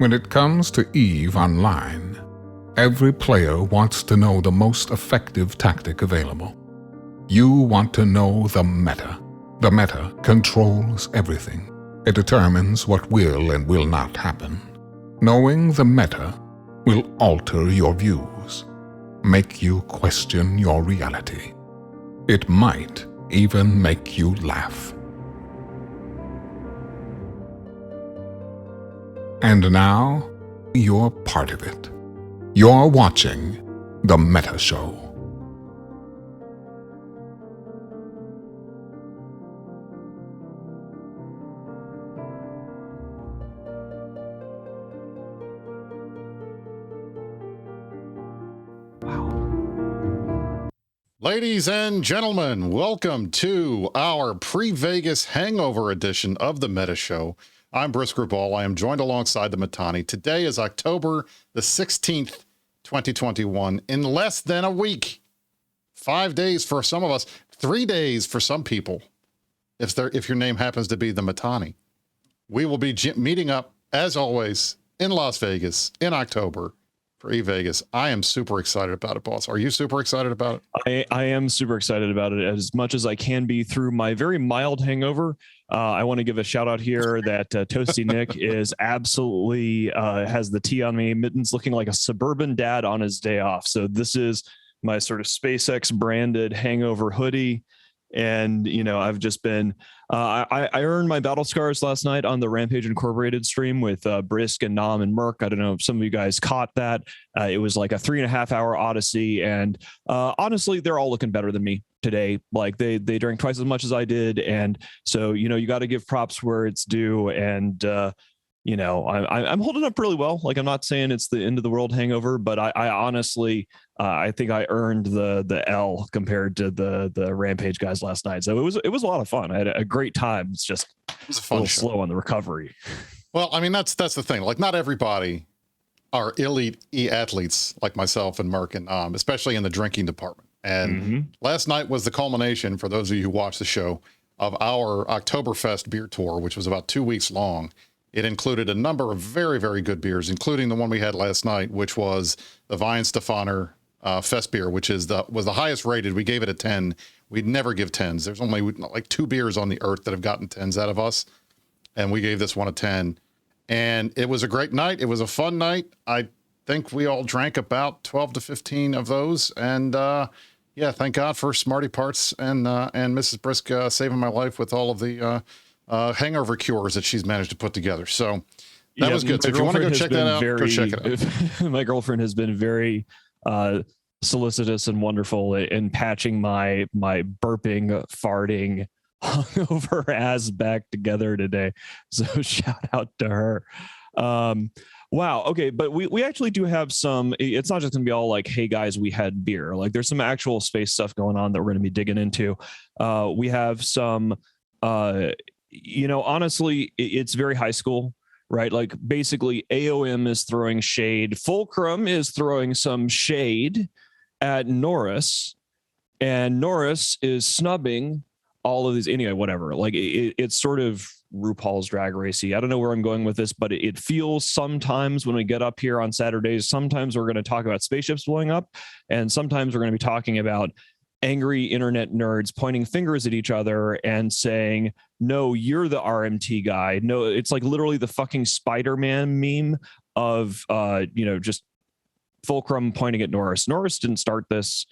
When it comes to EVE Online, every player wants to know the most effective tactic available. You want to know the meta. The meta controls everything. It determines what will and will not happen. Knowing the meta will alter your views, make you question your reality. It might even make you laugh. And now, you're part of it. You're watching The Meta Show. Ladies and gentlemen, welcome to our pre-Vegas hangover edition of The Meta Show. I'm Brisker Ball. I am joined alongside the Matani. Today is October the 16th, 2021. In less than a week, 5 days for some of us, 3 days for some people, if your name happens to be the Matani. We will be meeting up, as always, in Las Vegas in October for E-Vegas. I am super excited about it, boss. Are you super excited about it? I am super excited about it as much as I can be through my very mild hangover. I want to give a shout out here that Toasty Nick is absolutely has the tea on me, mittens, looking like a suburban dad on his day off. So this is my sort of SpaceX branded hangover hoodie. And, you know, I've just been, I earned my battle scars last night on the Rampage Incorporated stream with Brisk and Nam and Merc. I don't know if some of you guys caught that. It was like a 3.5 hour odyssey. And honestly, they're all looking better than me today. Like they drank twice as much as I did. And so, you know, you got to give props where it's due. And, you know, I'm holding up really well. Like, I'm not saying it's the end of the world hangover, but I honestly, I think I earned the L compared to the Rampage guys last night. So it was a lot of fun. I had a great time. It's just a little slow on the recovery. Well, I mean, that's the thing. Like, not everybody are elite athletes like myself and Merc and especially in the drinking department. And last night was the culmination, for those of you who watched the show, of our Oktoberfest beer tour, which was about 2 weeks long. It included a number of very, very good beers, including the one we had last night, which was the Weihenstephaner Fest beer, which was the highest rated. We gave it a 10. We'd never give 10s. There's only like 2 beers on the earth that have gotten 10s out of us. And we gave this one a 10. And it was a great night. It was a fun night. I think we all drank about 12 to 15 of those. And yeah, thank God for Smarty Parts and Mrs. Brisk saving my life with all of the hangover cures that she's managed to put together. So that was good. So if you want to go check that out, go check it out. My girlfriend has been very solicitous and wonderful in patching my burping, farting, hungover ass back together today. So shout out to her. Wow. Okay. But we actually do have some, it's not just gonna be all like, hey guys, we had beer. Like, there's some actual space stuff going on that we're going to be digging into. We have some, you know, honestly, it's very high school, right? Like, basically AOM is throwing shade. Fulcrum is throwing some shade at Norris, and Norris is snubbing all of these. Anyway, whatever. Like, it's sort of RuPaul's Drag Racy. I don't know where I'm going with this, but it feels sometimes when we get up here on Saturdays, sometimes we're going to talk about spaceships blowing up, and sometimes we're going to be talking about angry internet nerds pointing fingers at each other and saying, no, you're the RMT guy. No, it's like literally the fucking Spider-Man meme of, you know, just Fulcrum pointing at Norris. Norris didn't start this,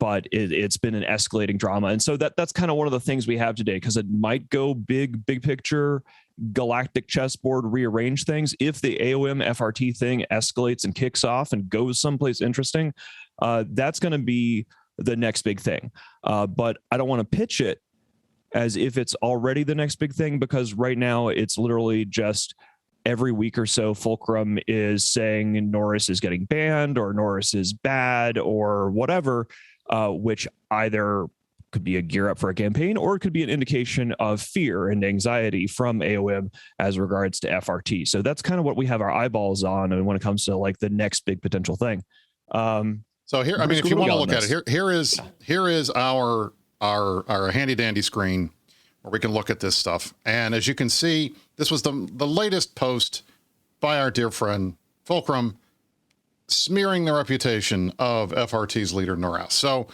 but it's been an escalating drama. And so that's kind of one of the things we have today, because it might go big picture, galactic chessboard, rearrange things. If the AOM FRT thing escalates and kicks off and goes someplace interesting, that's going to be the next big thing. But I don't want to pitch it as if it's already the next big thing, because right now it's literally just every week or so, Fulcrum is saying Norris is getting banned or Norris is bad or whatever, which either could be a gear up for a campaign or it could be an indication of fear and anxiety from AOM as regards to FRT. So that's kind of what we have our eyeballs on, and when it comes to like the next big potential thing. So here, I mean, if you want to look at it, here is our handy dandy screen where we can look at this stuff. And as you can see, this was the latest post by our dear friend Fulcrum, smearing the reputation of FRT's leader, Norhouse. So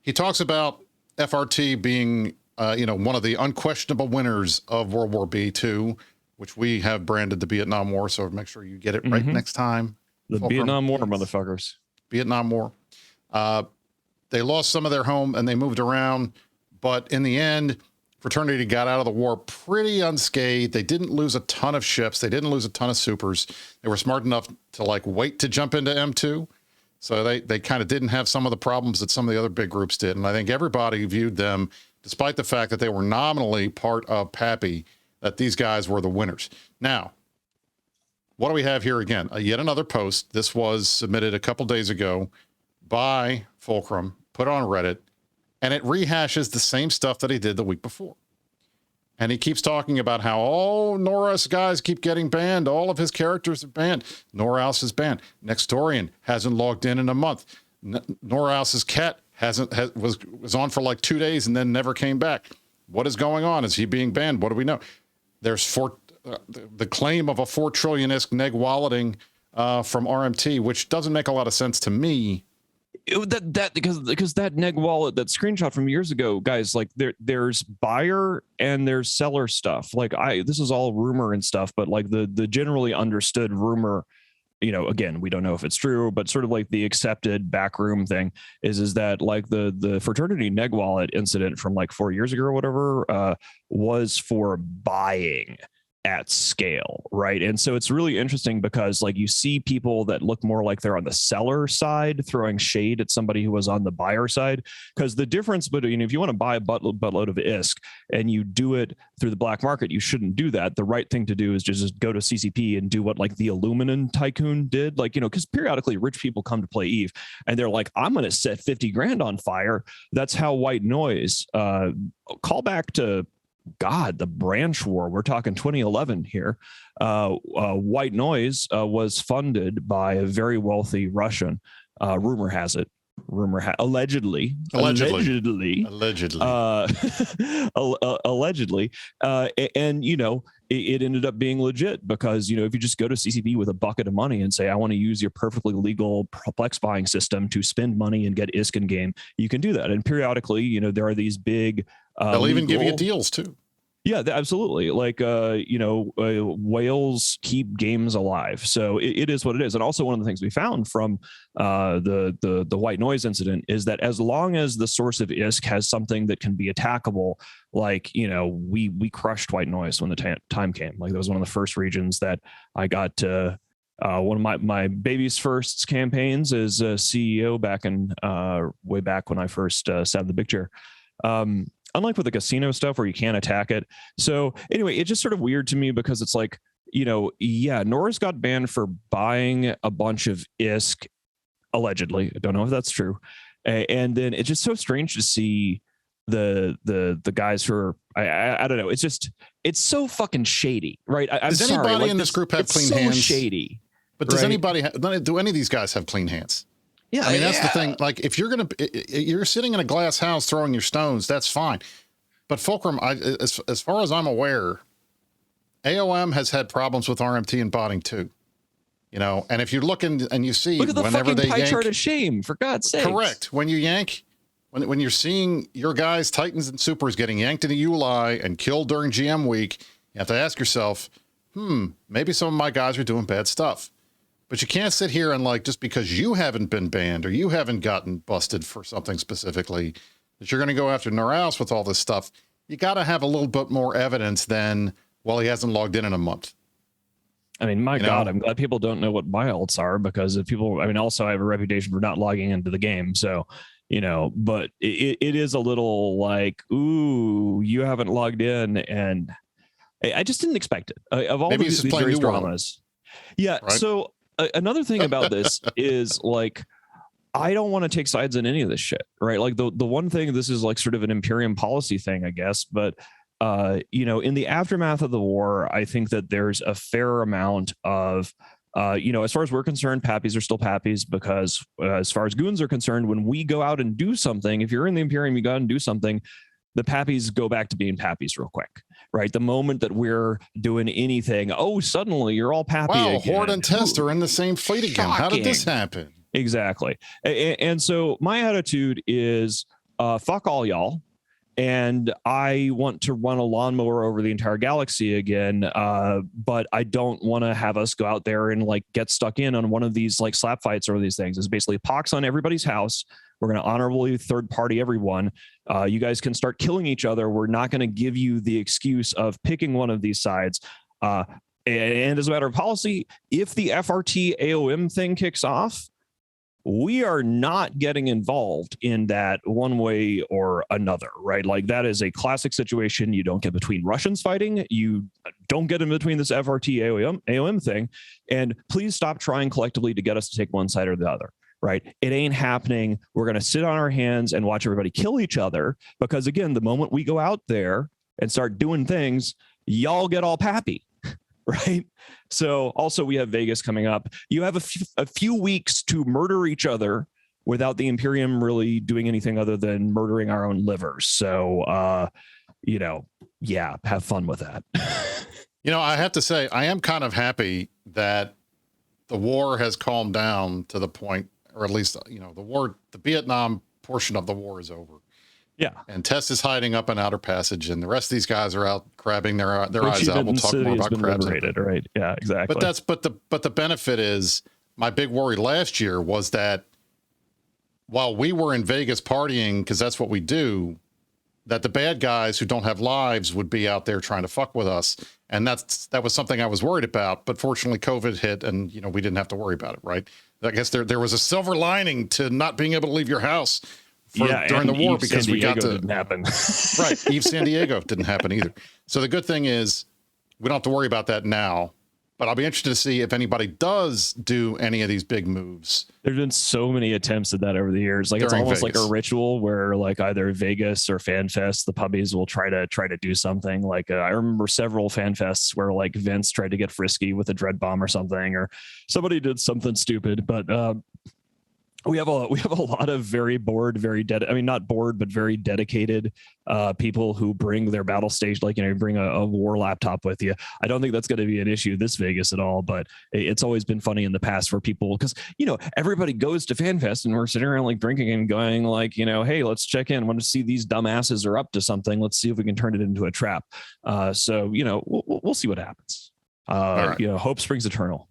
he talks about FRT being, one of the unquestionable winners of World War B2, which we have branded the Vietnam War. So make sure you get it right next time. The Fulcrum, Vietnam War, please. motherfuckers. Vietnam War. They lost some of their home and they moved around, but in the end, Fraternity got out of the war pretty unscathed. They didn't lose a ton of ships. They didn't lose a ton of supers. They were smart enough to wait to jump into M2. So they kind of didn't have some of the problems that some of the other big groups did. And I think everybody viewed them, despite the fact that they were nominally part of Pappy, that these guys were the winners. Now, what do we have here again? Yet another post. This was submitted a couple days ago by Fulcrum, put on Reddit, and it rehashes the same stuff that he did the week before. And he keeps talking about how all Norhouse guys keep getting banned. All of his characters are banned. Norhouse is banned. Nextorian hasn't logged in a month. Norhouse's cat was on for like 2 days and then never came back. What is going on? Is he being banned? What do we know? There's the claim of a 4 trillion-isk neg walleting from RMT, which doesn't make a lot of sense to me. Because that neg wallet, that screenshot from years ago, guys, like there's buyer and there's seller stuff. Like this is all rumor and stuff, but like the generally understood rumor, again, we don't know if it's true, but sort of like the accepted backroom thing is that like the Fraternity neg wallet incident from like 4 years ago or whatever was for buying at scale, right? And so it's really interesting because like you see people that look more like they're on the seller side throwing shade at somebody who was on the buyer side, because the difference between if you want to buy a buttload of ISK and you do it through the black market, you shouldn't do that. The right thing to do is just go to CCP and do what like the aluminum tycoon did, like, because periodically rich people come to play Eve and they're like, I'm going to set 50 grand on fire. That's how White Noise, call back to the branch war. We're talking 2011 here. White Noise was funded by a very wealthy Russian. Rumor has it. Allegedly. And it ended up being legit because, if you just go to CCP with a bucket of money and say, I want to use your perfectly legal Plex buying system to spend money and get ISK in game, you can do that. And periodically, there are these big, they'll even give you deals too. Yeah, absolutely. Like, whales keep games alive. So it is what it is. And also one of the things we found from the White Noise incident is that as long as the source of ISK has something that can be attackable, like, we crushed White Noise when the time came. Like that was one of the first regions that I got to. One of my baby's first campaigns as a CEO back in way back when I first sat in the big chair. Unlike with the casino stuff where you can't attack it. So anyway, it's just sort of weird to me because it's like, Norris got banned for buying a bunch of ISK, allegedly. I don't know if that's true. And then it's just so strange to see the guys who are, I don't know. It's so fucking shady, right? Does anybody in this group have clean hands? Shady. But does anybody, do any of these guys have clean hands? Yeah, I mean, that's the thing. Like, if you're sitting in a glass house throwing your stones, that's fine. But Fulcrum, as far as I'm aware, AOM has had problems with RMT and botting too. And if you look and you see look at the whenever fucking they pie yank, chart of shame, for God's sake. Correct. When you yank, when you're seeing your guys, Titans and Supers, getting yanked in a ULI and killed during GM week, you have to ask yourself, maybe some of my guys are doing bad stuff. But you can't sit here and just because you haven't been banned or you haven't gotten busted for something specifically, that you're going to go after Norhouse with all this stuff. You got to have a little bit more evidence than, he hasn't logged in a month. I mean, my God, I'm glad people don't know what buy alts are because if people, also I have a reputation for not logging into the game. So, but it is a little like, ooh, you haven't logged in. And I just didn't expect it. Of all these various dramas. Yeah. Right? So, another thing about this is I don't want to take sides in any of this shit, right? Like the one thing, this is like sort of an Imperium policy thing, I guess. But, in the aftermath of the war, I think that there's a fair amount of, as far as we're concerned, Pappies are still Pappies because as far as goons are concerned, when we go out and do something, if you're in the Imperium, you go out and do something, the Pappies go back to being Pappies real quick. right? The moment that we're doing anything, oh, suddenly you're all pappy Wow, again. Horde and Test are in the same fleet again. How did this happen? Exactly. And so my attitude is fuck all y'all. And I want to run a lawnmower over the entire galaxy again, but I don't want to have us go out there and like get stuck in on one of these like slap fights or these things. It's basically pox on everybody's house. We're going to honorably third party everyone. You guys can start killing each other. We're not going to give you the excuse of picking one of these sides. And as a matter of policy, if the FRT AOM thing kicks off, we are not getting involved in that one way or another, right? Like that is a classic situation. You don't get between Russians fighting. You don't get in between this FRT AOM thing. And please stop trying collectively to get us to take one side or the other, right? It ain't happening. We're going to sit on our hands and watch everybody kill each other because, again, the moment we go out there and start doing things, y'all get all pappy. Right. So also we have Vegas coming up. You have a few weeks to murder each other without the Imperium really doing anything other than murdering our own livers. So, yeah, have fun with that. I have to say, I am kind of happy that the war has calmed down to the point, or at least, the Vietnam portion of the war is over. Yeah. And Test is hiding up in Outer Passage, and the rest of these guys are out crabbing their eyes out. We'll talk more about crabs. Right. Yeah, exactly. But the benefit is, my big worry last year was that while we were in Vegas partying, because that's what we do, that the bad guys who don't have lives would be out there trying to fuck with us. And that was something I was worried about. But fortunately, COVID hit, and we didn't have to worry about it, right? I guess there was a silver lining to not being able to leave your house during the war, Eve because we got to didn't happen. Right. Eve San Diego didn't happen either. So the good thing is we don't have to worry about that now, but I'll be interested to see if anybody does do any of these big moves. There's been so many attempts at that over the years. Like it's almost Vegas. Like a ritual where like either Vegas or FanFest, the puppies will try to do something. Like I remember several FanFests where like Vince tried to get frisky with a dread bomb or something, or somebody did something stupid, but we have a lot of very bored, not bored, but very dedicated people who bring their battle stage, bring a war laptop with you. I don't think that's going to be an issue this Vegas at all, but it's always been funny in the past for people because, everybody goes to FanFest and we're sitting around like drinking and going like, hey, let's check in. I want to see these dumbasses are up to something. Let's see if we can turn it into a trap. So, we'll see what happens. Right. Hope springs eternal.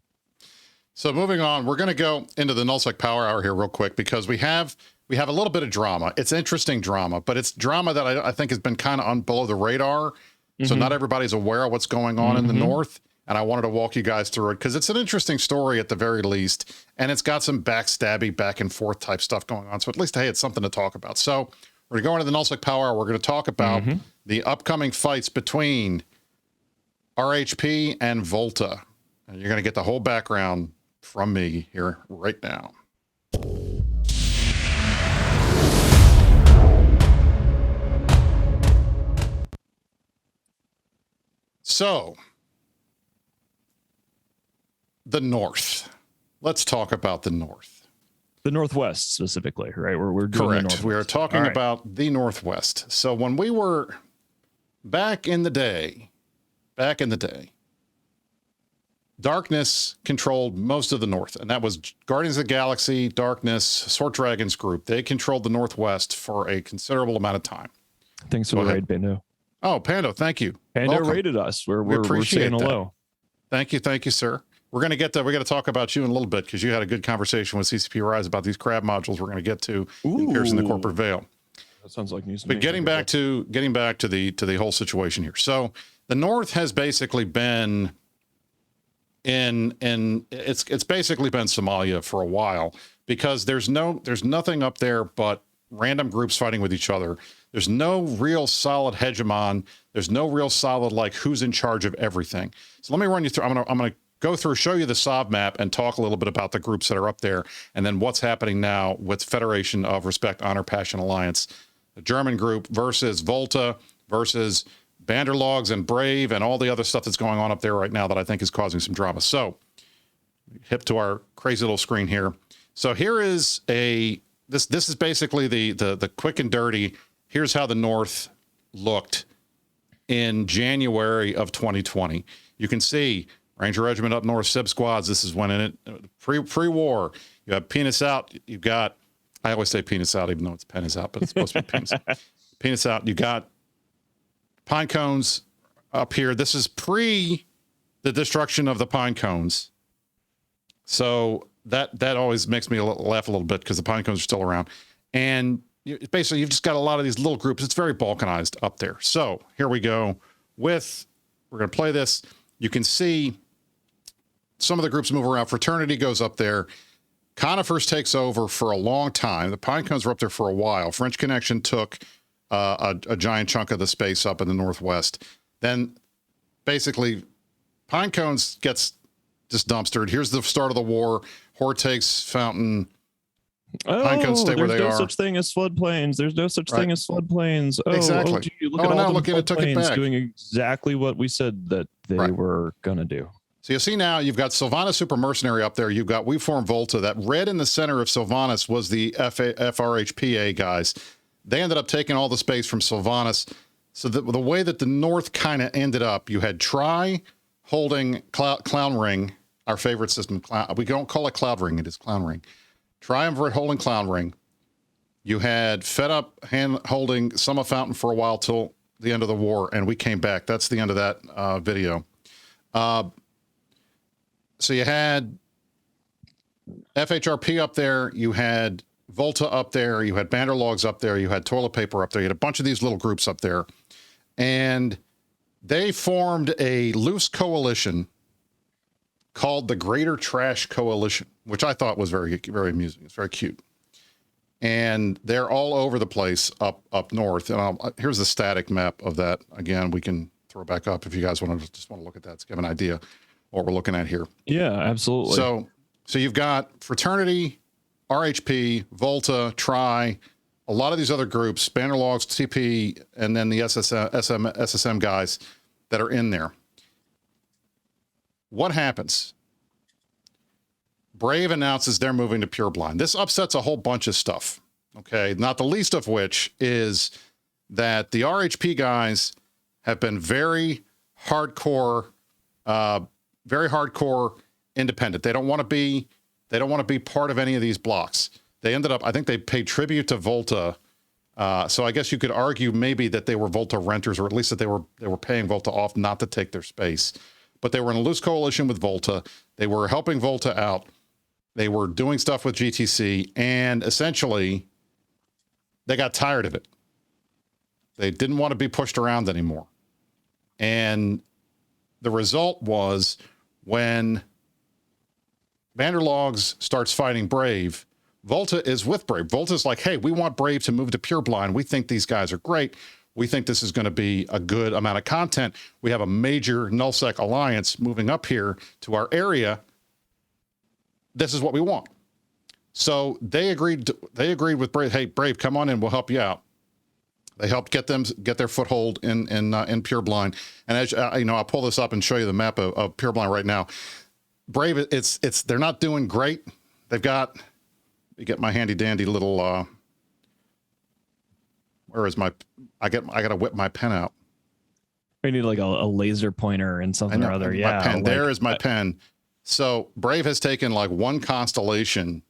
So moving on, we're going to go into the Nullsec Power Hour here real quick because we have a little bit of drama. It's interesting drama, but it's drama that I think has been kind of below the radar. Mm-hmm. So not everybody's aware of what's going on in the North. And I wanted to walk you guys through it because it's an interesting story at the very least. And it's got some backstabby, back and forth type stuff going on. So at least, hey, it's something to talk about. So we're going to go into the Nullsec Power Hour. We're going to talk about the upcoming fights between RHP and Volta. And you're going to get the whole background from me here right now. So, the North. Let's talk about the North. The Northwest specifically, right? We're doing correct. We are talking about the Northwest. So when we were back in the day, Darkness controlled most of the North, and that was Guardians of the Galaxy, Darkness, Sword Dragons group. They controlled the Northwest for a considerable amount of time. Thanks for the raid, Pando. Oh, Pando, thank you. Pando raided us. We're saying hello. Thank you, sir. We got to talk about you in a little bit because you had a good conversation with CCP Rise about these crab modules we're going to get to in Piercing the Corporate Veil. That sounds like news. But getting back to the whole situation here. So the North has basically been it's basically been Somalia for a while because there's nothing up there but random groups fighting with each other. There's no real solid hegemon. There's no real solid who's in charge of everything. So let me run you through. I'm gonna go through, show you the SOV map, and talk a little bit about the groups that are up there, and then what's happening now with Federation of Respect, Honor, Passion Alliance, the German group versus Volta versus Banderlogs and Brave and all the other stuff that's going on up there right now that I think is causing some drama. So hip to our crazy little screen here. So here is this is basically the quick and dirty. Here's how the North looked in January of 2020. You can see Ranger Regiment up north, SIB squads. This is when in it pre-war. You have penis out. You've got, I always say penis out, even though it's penis out, but it's supposed to be penis. Penis out. You got pine cones up here. This is pre the destruction of the pine cones. So that always makes me laugh a little bit because the pine cones are still around. And basically, you've just got a lot of these little groups. It's very balkanized up there. So here we go we're going to play this. You can see some of the groups move around. Fraternity goes up there. Conifers takes over for a long time. The pine cones were up there for a while. French Connection took a giant chunk of the space up in the northwest. Then basically pine cones gets just dumpstered. Here's the start of the war. Horde takes Fountain. Pine cones stay where they are. There's no such thing as floodplains. There's no such thing as floodplains. Exactly. Gee, look at all the floodplains doing exactly what we said that they were going to do. So you see now you've got Sylvanas Super Mercenary up there. You've got We Form Volta. That red in the center of Sylvanas was the FRHPA guys. They ended up taking all the space from Sylvanas. So the way that the North kind of ended up, you had Tri holding Clown Ring, our favorite system. We don't call it Cloud Ring. It is Clown Ring. Triumvirate holding Clown Ring. You had Fed Up holding Summer Fountain for a while till the end of the war, and we came back. That's the end of that video. So you had FHRP up there. You had Volta up there. You had Banderlogs up there. You had Toilet Paper up there. You had a bunch of these little groups up there. And they formed a loose coalition called the Greater Trash Coalition, which I thought was very, very amusing. It's very cute. And they're all over the place up north. And here's the static map of that. Again, we can throw it back up if you guys want to look at that to give an idea what we're looking at here. Yeah, absolutely. So you've got Fraternity, RHP, Volta, Tri, a lot of these other groups, Bannerlogs, TP, and then the SSM guys that are in there. What happens? Brave announces they're moving to Pureblind. This upsets a whole bunch of stuff, okay? Not the least of which is that the RHP guys have been very hardcore independent. They don't want to be part of any of these blocks. They ended up, I think they paid tribute to Volta. So I guess you could argue maybe that they were Volta renters, or at least that they were paying Volta off not to take their space. But they were in a loose coalition with Volta. They were helping Volta out. They were doing stuff with GTC, and essentially they got tired of it. They didn't want to be pushed around anymore. And the result was when Banderlogs starts fighting Brave, Volta is with Brave. Volta's like, hey, we want Brave to move to Pureblind. We think these guys are great. We think this is going to be a good amount of content. We have a major Nullsec alliance moving up here to our area. This is what we want. So they agreed with Brave. Hey, Brave, come on in. We'll help you out. They helped get their foothold in Pureblind. And as I'll pull this up and show you the map of Pureblind right now. Brave, they're not doing great. They've got, you get my handy dandy little, where is my, I got to whip my pen out. We need like a laser pointer and something or other. Yeah. My pen. There is my pen. So Brave has taken like one constellation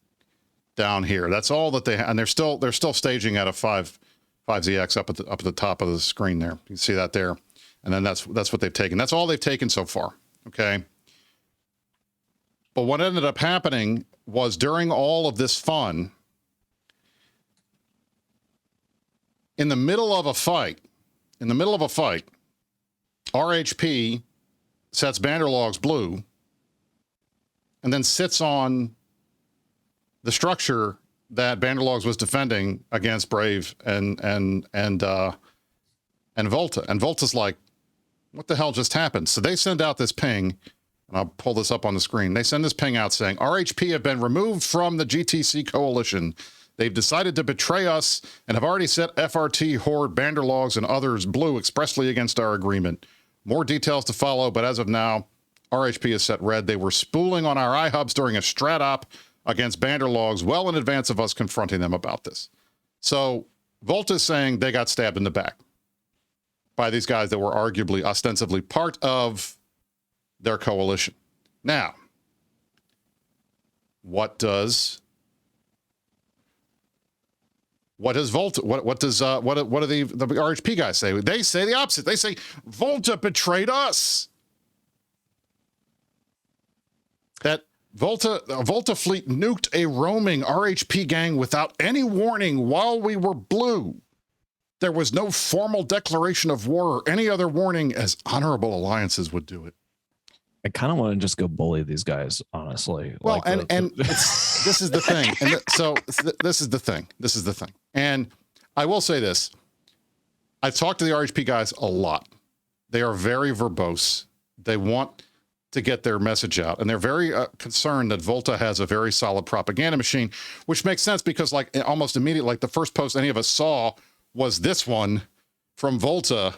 down here. That's all that they have. And they're still staging at a 5ZX up at the top of the screen there. You can see that there. And then that's what they've taken. That's all they've taken so far. Okay. But what ended up happening was during all of this fun, in the middle of a fight, RHP sets Banderlogs blue and then sits on the structure that Banderlogs was defending against Brave and Volta. And Volta's like, what the hell just happened? So they send out this ping, and I'll pull this up on the screen. They send this ping out saying, RHP have been removed from the GTC coalition. They've decided to betray us and have already set FRT, Horde, Banderlogs, and others blue expressly against our agreement. More details to follow, but as of now, RHP is set red. They were spooling on our iHubs during a strat op against Banderlogs well in advance of us confronting them about this. So Volta's saying they got stabbed in the back. by these guys that were arguably ostensibly part of their coalition. Now, what does Volta, what do the RHP guys say? They say the opposite. They say Volta betrayed us. That Volta fleet nuked a roaming RHP gang without any warning while we were blue. There was no formal declaration of war or any other warning, as honorable alliances would do it. I kind of want to just go bully these guys, honestly. Well, this is the thing. And this is the thing. This is the thing. And I will say this. I've talked to the RHP guys a lot. They are very verbose. They want to get their message out. And they're very concerned that Volta has a very solid propaganda machine, which makes sense because like almost immediately, like the first post any of us saw was this one from Volta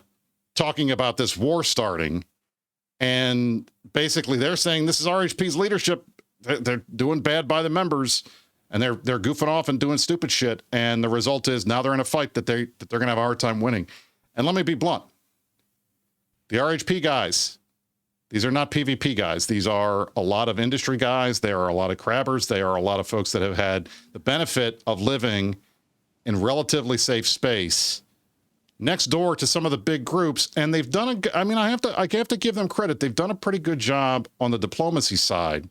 talking about this war starting. And basically they're saying this is RHP's leadership. They're doing bad by the members and they're goofing off and doing stupid shit. And the result is now they're in a fight that they're going to have a hard time winning. And let me be blunt. The RHP guys, these are not PvP guys. These are a lot of industry guys. There are a lot of crabbers. They are a lot of folks that have had the benefit of living in relatively safe space next door to some of the big groups. And they've done I have to give them credit. They've done a pretty good job on the diplomacy side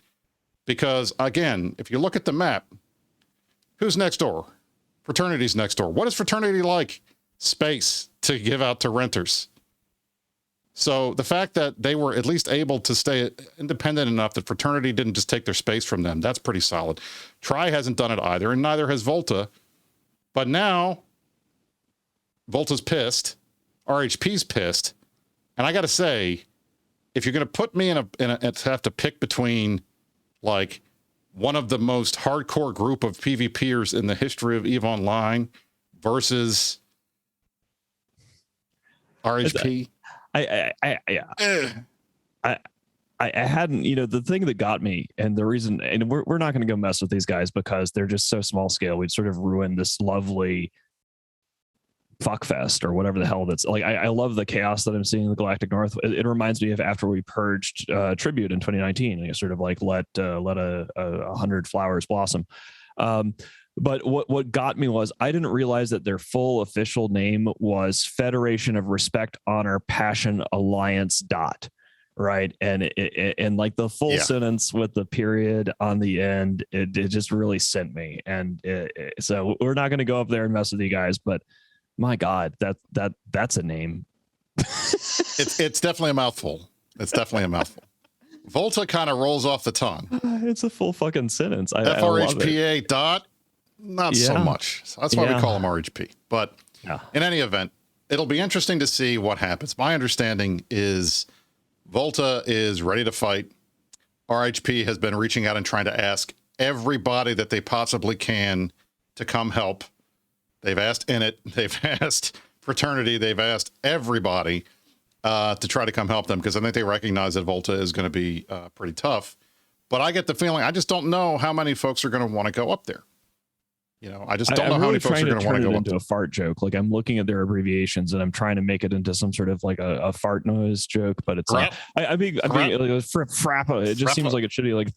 because again, if you look at the map, who's next door? Fraternity's next door. What is Fraternity like? Space to give out to renters. So the fact that they were at least able to stay independent enough that Fraternity didn't just take their space from them, that's pretty solid. Tri hasn't done it either, and neither has Volta. But now Volta's pissed, RHP's pissed, and I got to say, if you're going to put me in a have to pick between like one of the most hardcore group of PvPers in the history of EVE Online versus RHP, I hadn't, the thing that got me and the reason, and we're not going to go mess with these guys because they're just so small scale. We'd sort of ruined this lovely fuckfest or whatever the hell that's like. I love the chaos that I'm seeing in the Galactic North. It reminds me of after we purged Tribute in 2019, and sort of like let 100 flowers blossom. But what got me was I didn't realize that their full official name was Federation of Respect, Honor, Passion Alliance . Right. And like the full sentence with the period on the end, it just really sent me. And so we're not going to go up there and mess with you guys, but my God, that's a name. It's definitely a mouthful. It's definitely a mouthful. Volta kind of rolls off the tongue. It's a full fucking sentence. FRHPA dot, not so much. So that's why we call them RHP. But in any event, it'll be interesting to see what happens. My understanding is Volta is ready to fight. RHP has been reaching out and trying to ask everybody that they possibly can to come help. They've asked Init, they've asked Fraternity, they've asked everybody to try to come help them because I think they recognize that Volta is going to be pretty tough. But I get the feeling, I just don't know how many folks are going to want to go up there. I just don't know how many folks are going to want to go into a fart joke. Like I'm looking at their abbreviations and I'm trying to make it into some sort of like a fart noise joke, but it's like I mean like frappa. It just seems like it should be like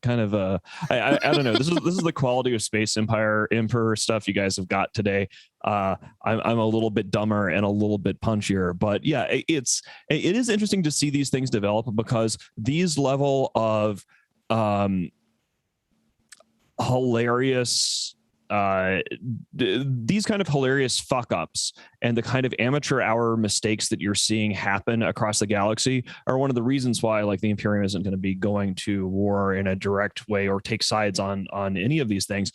kind of I don't know. This is the quality of Space Emperor stuff you guys have got today. I'm a little bit dumber and a little bit punchier, but yeah, it is interesting to see these things develop because these level of hilarious these kind of hilarious fuck ups and the kind of amateur hour mistakes that you're seeing happen across the galaxy are one of the reasons why like the Imperium isn't going to be going to war in a direct way or take sides on any of these things.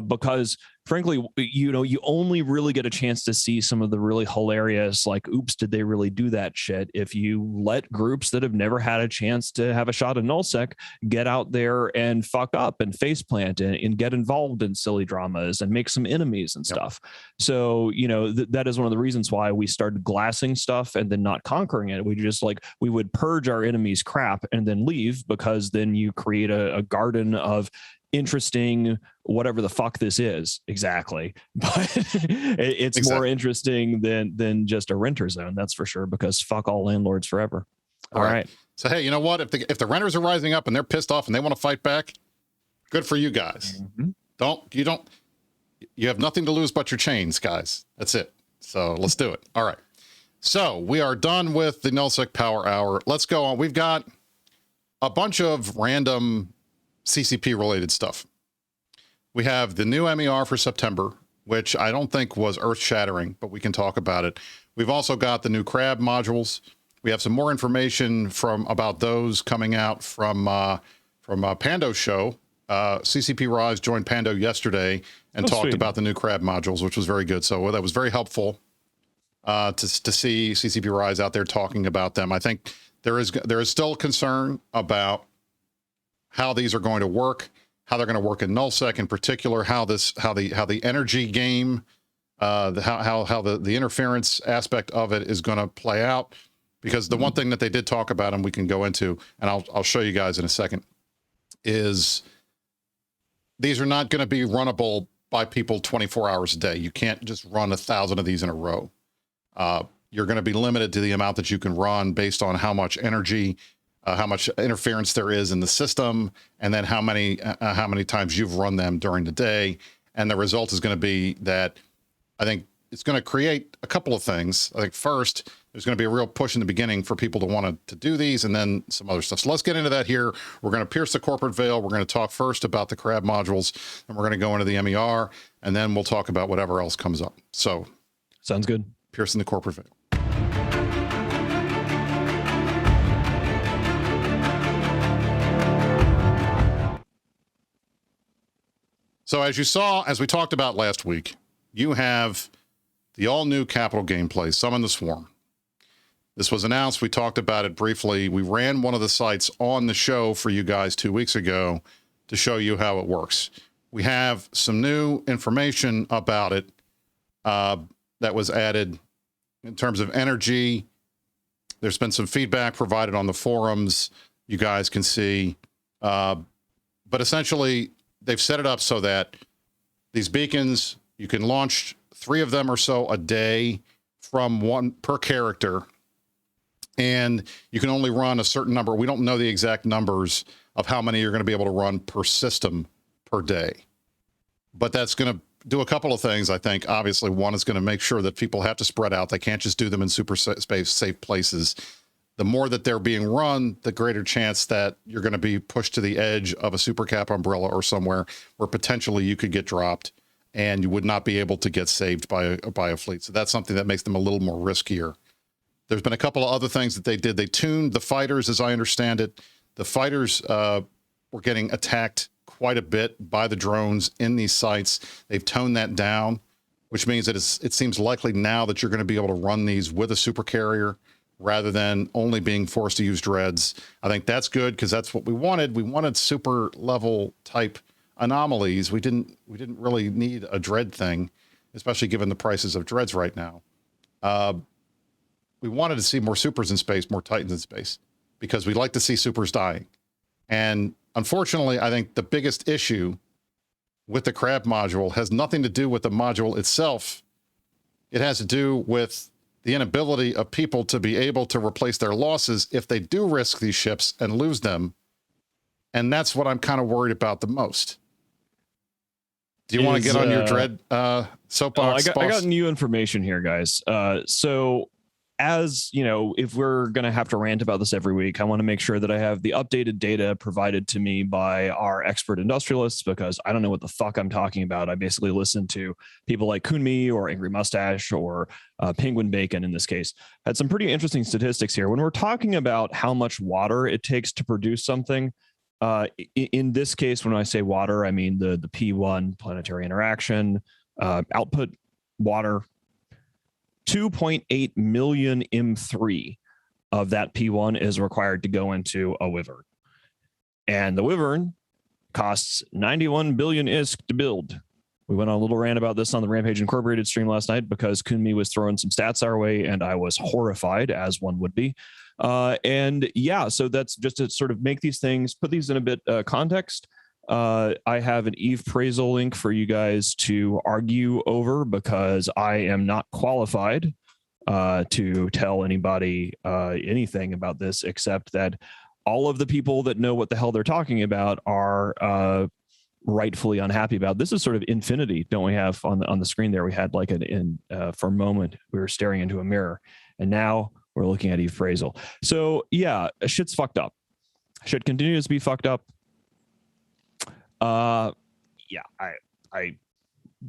Because frankly, you only really get a chance to see some of the really hilarious, like, oops, did they really do that shit? If you let groups that have never had a chance to have a shot at Nullsec get out there and fuck up and faceplant and get involved in silly dramas and make some enemies and stuff. So, that is one of the reasons why we started glassing stuff and then not conquering it. We just we would purge our enemies' crap and then leave because then you create a garden of interesting, whatever the fuck this is exactly, but it's Exactly. more interesting than just a renter zone, that's for sure, because fuck all landlords forever. All right. So hey, you know what? If the renters are rising up and they're pissed off and they want to fight back, good for you guys. You have nothing to lose but your chains, guys. That's it. So let's do it. All right. So we are done with the Nullsec Power Hour. Let's go on. We've got a bunch of random CCP related stuff. We have the new MER for September, which I don't think was earth shattering, but we can talk about it. We've also got the new crab modules. We have some more information about those coming out from Pando's show. CCP Rise joined Pando yesterday and talked about the new crab modules, which was very good. So that was very helpful to see CCP Rise out there talking about them. I think there is still concern about how these are going to work, how they're going to work in Nullsec in particular, how the energy game, how the interference aspect of it is going to play out. Because the one thing that they did talk about, and we can go into, and I'll show you guys in a second, is these are not going to be runnable by people 24 hours a day. You can't just run 1,000 of these in a row. You're going to be limited to the amount that you can run based on how much energy, how much interference there is in the system, and then how many times you've run them during the day. And the result is going to be that I think it's going to create a couple of things. I think first, there's going to be a real push in the beginning for people to want to do these, and then some other stuff. So let's get into that here. We're going to pierce the corporate veil. We're going to talk first about the crab modules, and we're going to go into the MER, and then we'll talk about whatever else comes up. So sounds good. Piercing the corporate veil. So as you saw, as we talked about last week, you have the all-new capital gameplay, Summon the Swarm. This was announced. We talked about it briefly. We ran one of the sites on the show for you guys 2 weeks ago to show you how it works. We have some new information about it that was added in terms of energy. There's been some feedback provided on the forums. You guys can see. But essentially, they've set it up so that these beacons, you can launch 3 of them or so a day from one per character. And you can only run a certain number. We don't know the exact numbers of how many you're going to be able to run per system per day. But that's going to do a couple of things, I think. Obviously, one is going to make sure that people have to spread out. They can't just do them in super safe places. The more that they're being run, the greater chance that you're going to be pushed to the edge of a super cap umbrella or somewhere where potentially you could get dropped and you would not be able to get saved by a fleet. So that's something that makes them a little more riskier. There's been a couple of other things that they did. They tuned the fighters, as I understand it. The fighters were getting attacked quite a bit by the drones in these sites. They've toned that down, which means that it seems likely now that you're going to be able to run these with a super carrier rather than only being forced to use dreads. I think that's good because that's what we wanted. We wanted super level type anomalies. We didn't really need a dread thing, especially given the prices of dreads right now. We wanted to see more supers in space, more titans in space, because we like to see supers dying. And unfortunately, I think the biggest issue with the crab module has nothing to do with the module itself. It has to do with the inability of people to be able to replace their losses if they do risk these ships and lose them. And that's what I'm kind of worried about the most. Do you want to get on your dread soapbox? I got new information here, guys. So as you know, if we're going to have to rant about this every week, I want to make sure that I have the updated data provided to me by our expert industrialists, because I don't know what the fuck I'm talking about. I basically listen to people like Kunmi or Angry Mustache or Penguin Bacon in this case. Had some pretty interesting statistics here. When we're talking about how much water it takes to produce something, in this case, when I say water, I mean the P1 planetary interaction, output water. 2.8 million M3 of that P1 is required to go into a Wyvern. And the Wyvern costs 91 billion ISK to build. We went on a little rant about this on the Rampage Incorporated stream last night because Kunmi was throwing some stats our way and I was horrified, as one would be. And yeah, so that's just to sort of make these things, put these in a bit context. I have an Eve Praisal link for you guys to argue over because I am not qualified to tell anybody anything about this, except that all of the people that know what the hell they're talking about are rightfully unhappy about. This is sort of infinity, don't we have on the screen there? We had like for a moment we were staring into a mirror, and now we're looking at Eve Praisal. So yeah, shit's fucked up. Shit continues to be fucked up. Yeah, I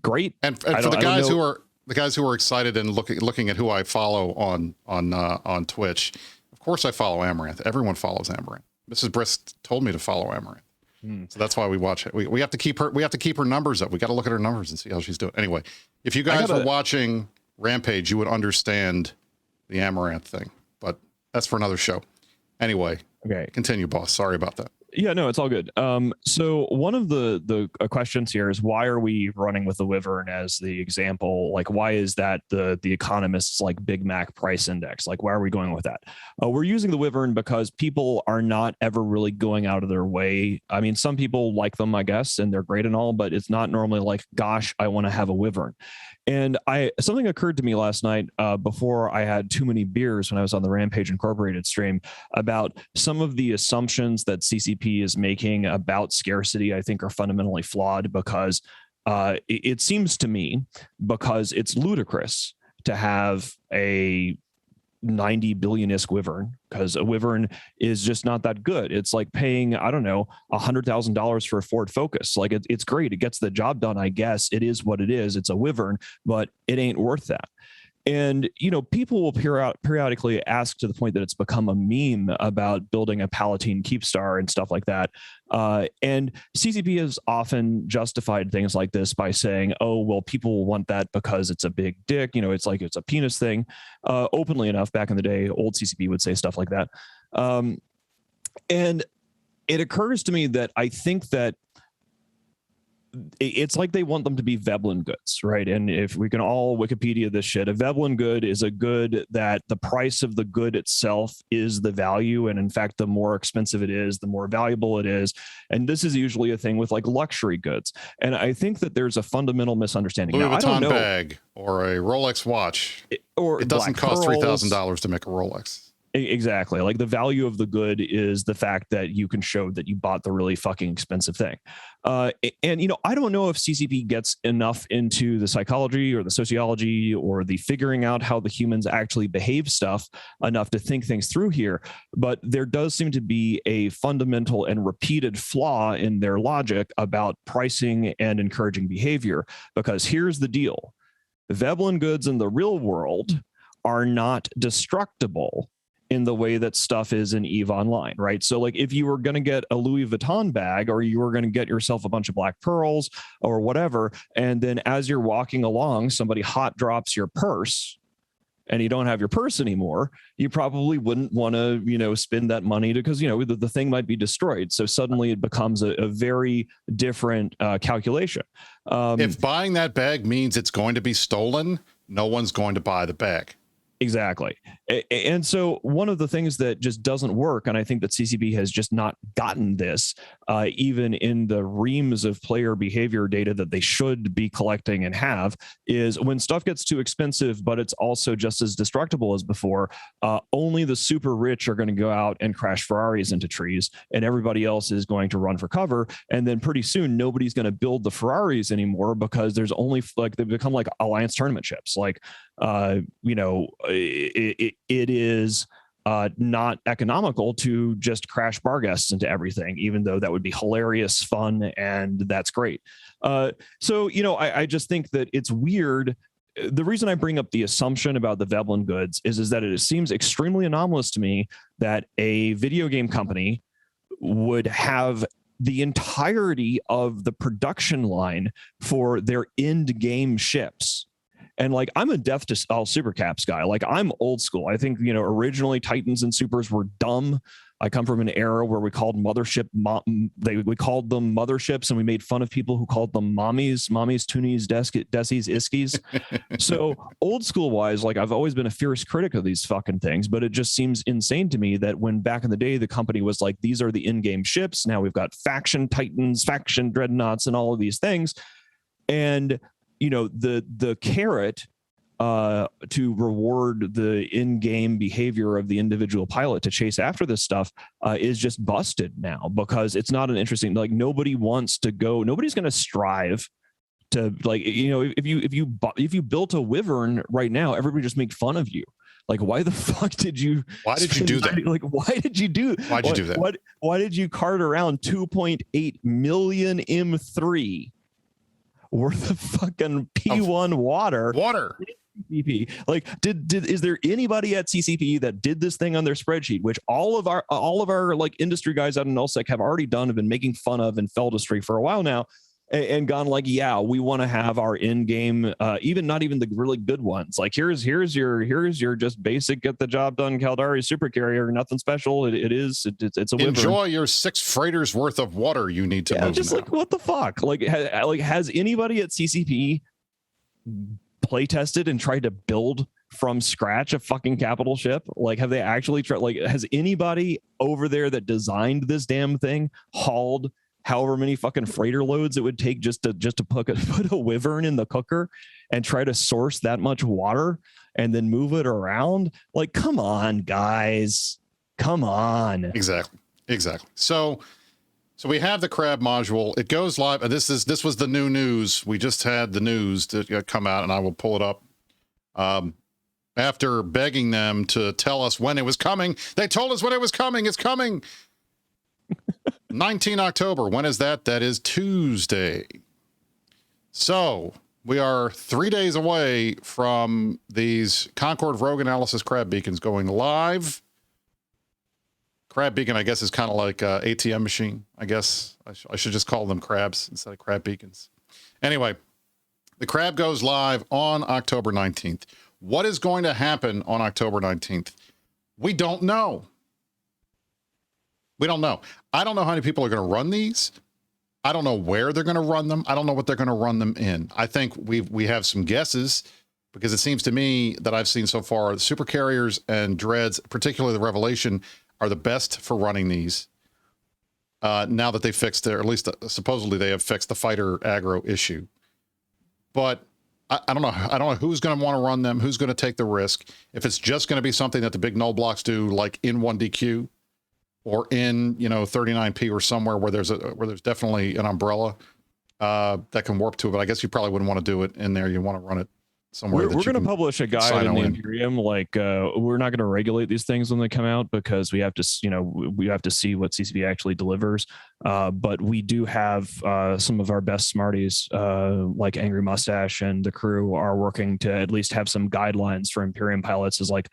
great. And for the guys who are excited and looking at who I follow on Twitch, of course I follow Amaranth. Everyone follows Amaranth. Mrs. Brisk told me to follow Amaranth. So that's why we watch it. We have to keep her numbers up. We got to look at her numbers and see how she's doing. Anyway, if you guys were watching Rampage, you would understand the Amaranth thing, but that's for another show. Anyway, okay, continue, boss. Sorry about that. Yeah, no, it's all good. So one of the questions here is, why are we running with the Wyvern as the example? Like, why is that the Economist's like Big Mac price index? Like, why are we going with that? We're using the Wyvern because people are not ever really going out of their way. I mean, some people like them, I guess, and they're great and all, but it's not normally like, gosh, I want to have a Wyvern. And something occurred to me last night before I had too many beers when I was on the Rampage Incorporated stream about some of the assumptions that CCP is making about scarcity. I think are fundamentally flawed because it seems to me, because it's ludicrous to have a 90 billion-isk Wyvern, because a Wyvern is just not that good. It's like paying, I don't know, $100,000 for a Ford Focus. Like it's great. It gets the job done, I guess. It is what it is. It's a Wyvern, but it ain't worth that. And, you know, people will periodically ask, to the point that it's become a meme, about building a Palatine Keepstar and stuff like that. And CCP has often justified things like this by saying, oh, well, people will want that because it's a big dick. You know, it's like it's a penis thing. Openly enough, back in the day, old CCP would say stuff like that. And it occurs to me that I think that it's like they want them to be Veblen goods, right? And if we can all Wikipedia this shit, a Veblen good is a good that the price of the good itself is the value. And in fact, the more expensive it is, the more valuable it is. And this is usually a thing with like luxury goods. And I think that there's a fundamental misunderstanding. Louis now, Vuitton I don't know, bag or a Rolex watch, it doesn't cost $3,000 to make a Rolex. Exactly. Like the value of the good is the fact that you can show that you bought the really fucking expensive thing. And, you know, I don't know if CCP gets enough into the psychology or the sociology or the figuring out how the humans actually behave stuff enough to think things through here. But there does seem to be a fundamental and repeated flaw in their logic about pricing and encouraging behavior. Because here's the deal. Veblen goods in the real world are not destructible in the way that stuff is in EVE Online, right? So like if you were going to get a Louis Vuitton bag, or you were going to get yourself a bunch of black pearls or whatever, and then as you're walking along, somebody hot drops your purse and you don't have your purse anymore, you probably wouldn't want to, you know, spend that money because, you know, the thing might be destroyed. So suddenly it becomes a very different calculation. If buying that bag means it's going to be stolen, no one's going to buy the bag. Exactly. And so one of the things that just doesn't work, and I think that CCP has just not gotten this, even in the reams of player behavior data that they should be collecting and have, is when stuff gets too expensive, but it's also just as destructible as before, only the super rich are going to go out and crash Ferraris into trees, and everybody else is going to run for cover. And then pretty soon, nobody's going to build the Ferraris anymore because there's only like they become like alliance tournament ships. Like, you know, it is not economical to just crash bar guests into everything, even though that would be hilarious, fun, and that's great. So, you know, I just think that it's weird. The reason I bring up the assumption about the Veblen goods is that it seems extremely anomalous to me that a video game company would have the entirety of the production line for their end game ships And like, I'm a death to all super caps guy. Like, I'm old school. I think, originally Titans and supers were dumb. I come from an era where we called we called them motherships, and we made fun of people who called them mommies, toonies, desies, iskies. So old school wise, like, I've always been a fierce critic of these fucking things, but it just seems insane to me that when back in the day, the company was like, these are the in-game ships. Now we've got faction Titans, faction dreadnoughts, and all of these things. And, the carrot to reward the in-game behavior of the individual pilot to chase after this stuff is just busted now, because it's not an interesting, like, nobody's going to strive to, like, if you built a Wyvern right now, everybody just make fun of you. Like, why the fuck did you do that? Like, why'd you do that? Why did you cart around 2.8 million M3 worth of fucking P1 water? CCP. Like, is there anybody at CCP that did this thing on their spreadsheet, which all of our like industry guys out in Nullsec have already done, have been making fun of in Feldistry for a while now, and gone like, yeah, we want to have our in-game, not even the really good ones. Like, here's your just basic get the job done Caldari super carrier, nothing special. It's a Wyvern. Enjoy your 6 freighters worth of water you need to move. Just now. Like, what the fuck? Like, has anybody at CCP play tested and tried to build from scratch a fucking capital ship? Like, have they actually tried? Like, has anybody over there that designed this damn thing hauled however many fucking freighter loads it would take just to put a Wyvern in the cooker and try to source that much water and then move it around? Like, come on, guys, come on. Exactly. So we have the crab module. It goes live. And this was the new news. We just had the news to come out, and I will pull it up. After begging them to tell us when it was coming, they told us when it was coming. It's coming. 19 October. When is that? That is Tuesday. So we are 3 days away from these Concord Rogue Analysis crab beacons going live. Crab beacon, I guess, is kind of like an ATM machine. I guess I should just call them crabs instead of crab beacons. Anyway, the crab goes live on October 19th. What is going to happen on October 19th? We don't know. I don't know how many people are going to run these. I don't know where they're going to run them. I don't know what they're going to run them in. I think we have some guesses, because it seems to me that I've seen so far the super carriers and dreads, particularly the Revelation, are the best for running these. Now that they fixed at least supposedly they have fixed the fighter aggro issue. But I don't know. I don't know who's going to want to run them, who's going to take the risk. If it's just going to be something that the big null blocks do, like in 1DQ or in 39P or somewhere where there's definitely an umbrella that can warp to it. But I guess you probably wouldn't want to do it in there. You want to run it somewhere. We're going to publish a guide in the Imperium. Like, we're not going to regulate these things when they come out, because we have to see what CCP actually delivers. But we do have some of our best smarties, like Angry Mustache and the crew, are working to at least have some guidelines for Imperium pilots, as like,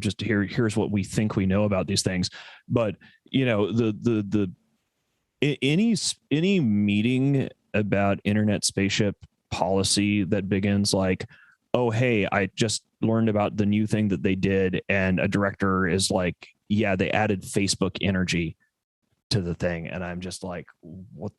just here's what we think we know about these things. But any meeting about internet spaceship policy that begins like, oh, hey, I just learned about the new thing that they did, and a director is like, yeah, they added Facebook energy to the thing, and I'm just like, what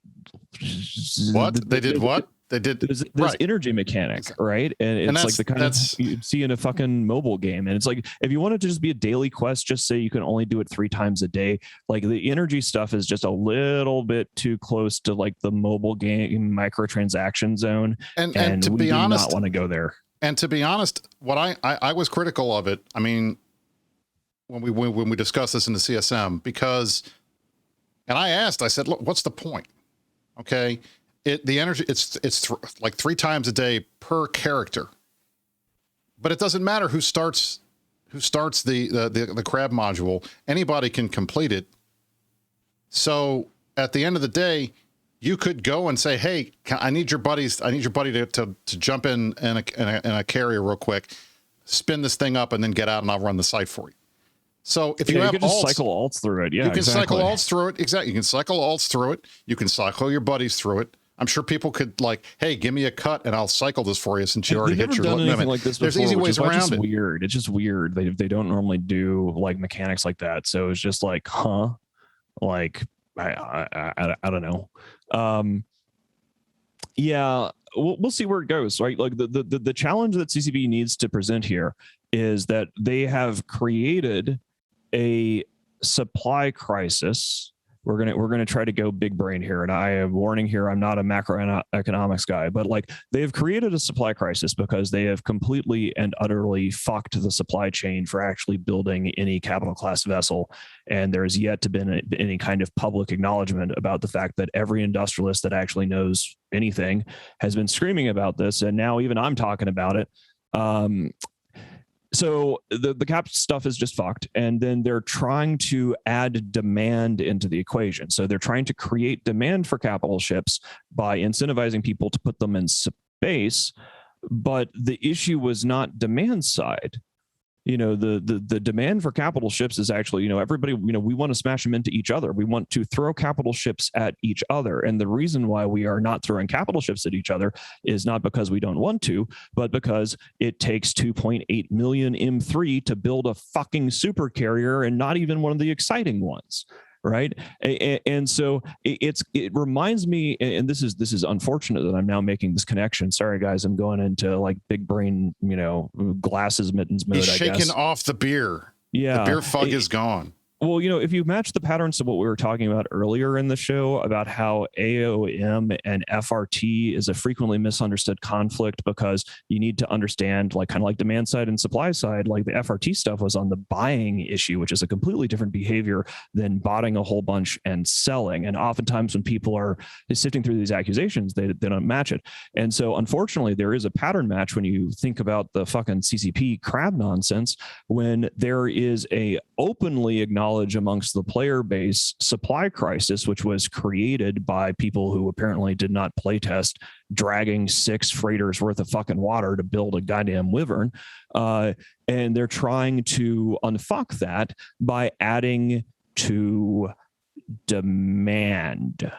they did what they did there's right. Energy mechanic, right? And it's like the kind of you see in a fucking mobile game, and it's like, if you want it to just be a daily quest, just say you can only do it 3 times a day. Like, the energy stuff is just a little bit too close to like the mobile game microtransaction zone, and to be honest, not want to go there. And to be honest, what I was critical of it, I mean, when we discussed this in the CSM, because, and I said, look, what's the point? Okay. The energy, it's like 3 times a day per character, but it doesn't matter who starts the crab module. Anybody can complete it. So at the end of the day, you could go and say, hey, I need your buddy to jump in a carrier real quick, spin this thing up, and then get out, and I'll run the site for you. So if you have you can just cycle alts through it. Yeah, you can cycle alts through it. Exactly. You can cycle alts through it. You can cycle your buddies through it. I'm sure people could like, hey, give me a cut and I'll cycle this for you since you already They've hit never your done anything like this before. There's easy ways around it. Weird. It's just weird. They don't normally do like mechanics like that. So it's just like, huh? Like I don't know. Yeah, we'll see where it goes, right? Like the challenge that CCP needs to present here is that they have created a supply crisis. We're gonna try to go big brain here, and I am warning here, I'm not a macroeconomics guy, but like they've created a supply crisis because they have completely and utterly fucked the supply chain for actually building any capital class vessel, and there's yet to been any kind of public acknowledgement about the fact that every industrialist that actually knows anything has been screaming about this, and now even I'm talking about it. So the cap stuff is just fucked. And then they're trying to add demand into the equation. So they're trying to create demand for capital ships by incentivizing people to put them in space. But the issue was not demand side. You know, the demand for capital ships is actually, you know, everybody, you know, we want to smash them into each other. We want to throw capital ships at each other. And the reason why we are not throwing capital ships at each other is not because we don't want to, but because it takes 2.8 million M3 to build a fucking super carrier, and not even one of the exciting ones. Right. And so it reminds me, and this is unfortunate that I'm now making this connection. Sorry, guys, I'm going into like big brain, you know, glasses mittens mode. He's shaking off the beer. Yeah. The beer fug is gone. Well, you know, if you match the patterns to what we were talking about earlier in the show about how AOM and FRT is a frequently misunderstood conflict because you need to understand like kind of like demand side and supply side, like the FRT stuff was on the buying issue, which is a completely different behavior than botting a whole bunch and selling. And oftentimes when people are sifting through these accusations, they don't match it. And so unfortunately, there is a pattern match when you think about the fucking CCP crab nonsense, when there is a openly acknowledged amongst the player base supply crisis, which was created by people who apparently did not playtest dragging 6 freighters worth of fucking water to build a goddamn wyvern. And they're trying to unfuck that by adding to demand.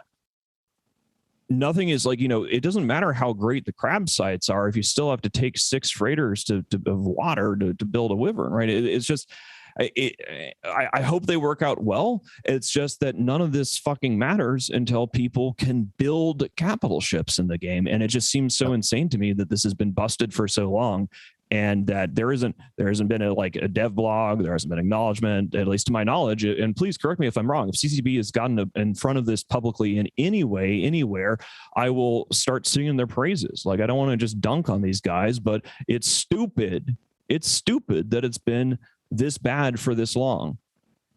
Nothing is like, you know, it doesn't matter how great the crab sites are if you still have to take 6 freighters of water to build a wyvern, right? It's just, I hope they work out well. It's just that none of this fucking matters until people can build capital ships in the game. And it just seems so insane to me that this has been busted for so long, and that there hasn't been a dev blog, there hasn't been acknowledgement, at least to my knowledge. And please correct me if I'm wrong. If CCB has gotten in front of this publicly in any way, anywhere, I will start singing their praises. Like, I don't want to just dunk on these guys, but it's stupid. It's stupid that it's been this bad for this long.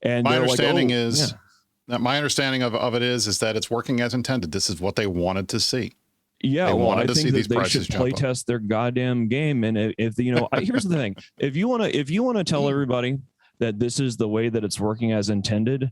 And my understanding is that my understanding of it is that it's working as intended. This is what they wanted to see. Yeah, they well, I think that they should play test their goddamn game. And if you know, here's the thing: if you want to tell everybody that this is the way that it's working as intended,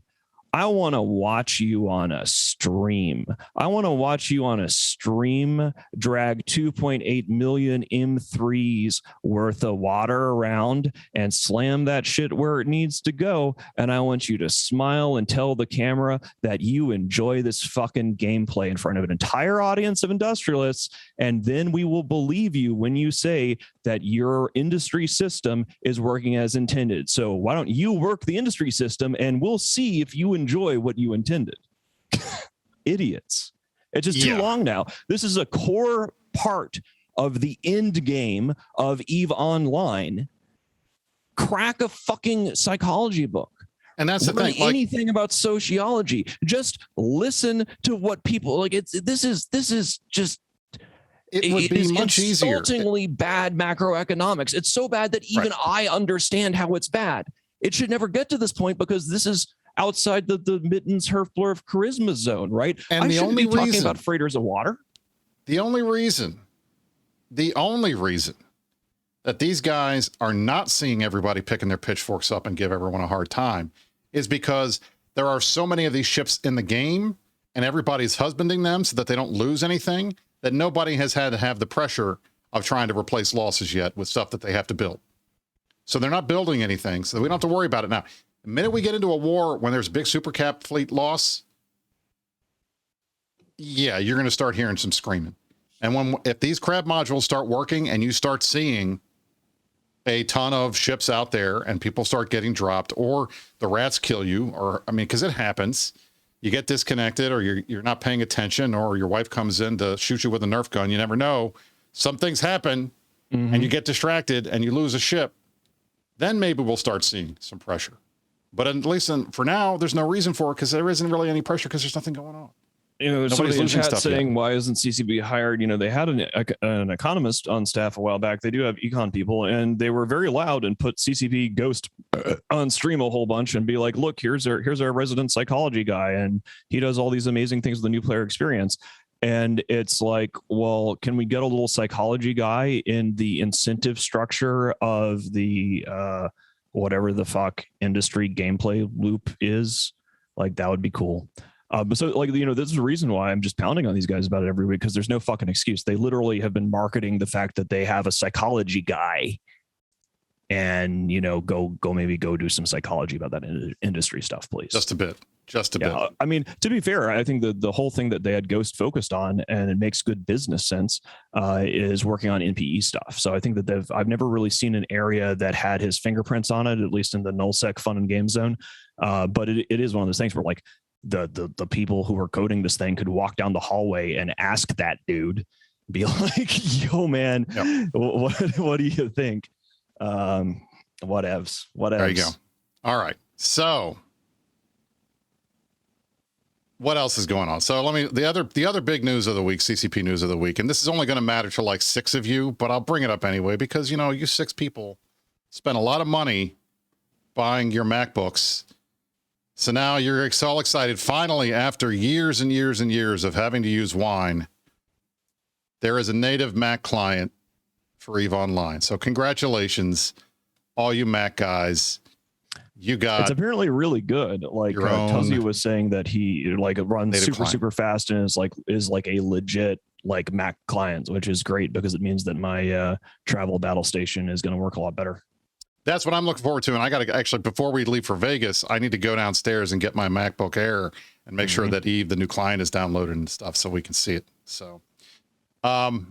I want to watch you on a stream. I want to watch you on a stream drag 2.8 million M3s worth of water around and slam that shit where it needs to go. And I want you to smile and tell the camera that you enjoy this fucking gameplay in front of an entire audience of industrialists. And then we will believe you when you say that your industry system is working as intended. So why don't you work the industry system and we'll see if you enjoy what you intended. Idiots. It's just too long now. This is a core part of the end game of EVE Online. Crack a fucking psychology book. And that's the Learn thing. Anything about sociology. Just listen to what people like. This is just. It would be much easier. Insultingly bad macroeconomics. It's so bad that even I understand how it's bad. It should never get to this point because this is outside the Mittens Herfler of charisma zone, right? And I shouldn't be talking about freighters of water. The only reason that these guys are not seeing everybody picking their pitchforks up and give everyone a hard time is because there are so many of these ships in the game and everybody's husbanding them so that they don't lose anything, that nobody has had to have the pressure of trying to replace losses yet with stuff that they have to build. So they're not building anything, so we don't have to worry about it now. The minute we get into a war when there's a big super cap fleet loss, yeah, you're going to start hearing some screaming. And if these crab modules start working and you start seeing a ton of ships out there and people start getting dropped, or the rats kill you, or I mean, because it happens, you get disconnected, or you're not paying attention, or your wife comes in to shoot you with a Nerf gun. You never know. Some things happen, and you get distracted and you lose a ship. Then maybe we'll start seeing some pressure. But at least for now, there's no reason for it because there isn't really any pressure because there's nothing going on. You know, there's somebody in chat saying, why isn't CCB hired? You know, they had an economist on staff a while back. They do have econ people, and they were very loud and put CCP Ghost on stream a whole bunch and be like, look, here's our resident psychology guy, and he does all these amazing things with the new player experience. And it's like, well, can we get a little psychology guy in the incentive structure of the whatever the fuck industry gameplay loop is? Like, that would be cool. But so, like, you know, this is the reason why I'm just pounding on these guys about it every week, because there's no fucking excuse. They literally have been marketing the fact that they have a psychology guy, and, you know, go do some psychology about that industry stuff, please. Just a bit. I mean, to be fair, I think the whole thing that they had Ghost focused on, and it makes good business sense, is working on NPE stuff. So I think that I've never really seen an area that had his fingerprints on it, at least in the Nullsec fun and game zone. But it is one of those things where, like, the people who are coding this thing could walk down the hallway and ask that dude, be like, yo, man, what do you think? Whatevs. There you go. All right. So what else is going on? So the other big news of the week, CCP news of the week, and this is only going to matter to like 6 of you, but I'll bring it up anyway, because, you know, you 6 people spend a lot of money buying your MacBooks. So now you're all excited. Finally, after years and years and years of having to use Wine, there is a native Mac client for EVE Online. So congratulations, all you Mac guys. It's apparently really good. Like Tuzzy was saying that he like runs super fast and is like a legit like Mac client, which is great because it means that my travel battle station is going to work a lot better. That's what I'm looking forward to. And I got to actually, before we leave for Vegas, I need to go downstairs and get my MacBook Air and make sure that EVE, the new client, is downloaded and stuff so we can see it. So, all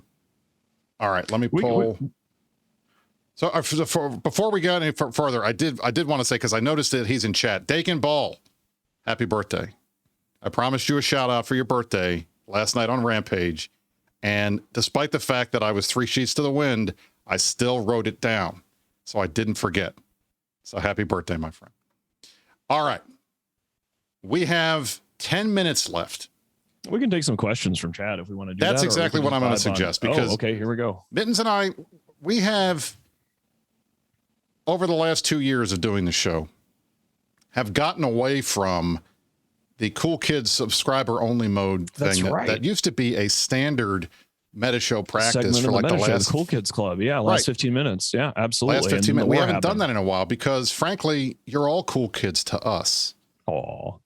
right, let me pull. So before we go any further, I did want to say, because I noticed that he's in chat, Dakin Ball, happy birthday. I promised you a shout out for your birthday last night on Rampage. And despite the fact that I was 3 sheets to the wind, I still wrote it down. So I didn't forget. So happy birthday, my friend. All right. We have 10 minutes left. We can take some questions from chat if we want to do that. That's exactly what I'm going to suggest. Because okay, here we go. Mittens and I, we have, over the last 2 years of doing the show, have gotten away from the Cool Kids subscriber only mode thing that used to be a standard meta show practice for like the last Cool Kids Club. Yeah. Last 15 minutes. Yeah, absolutely. Last 15 minutes. We haven't done that in a while because frankly, you're all cool kids to us. Oh,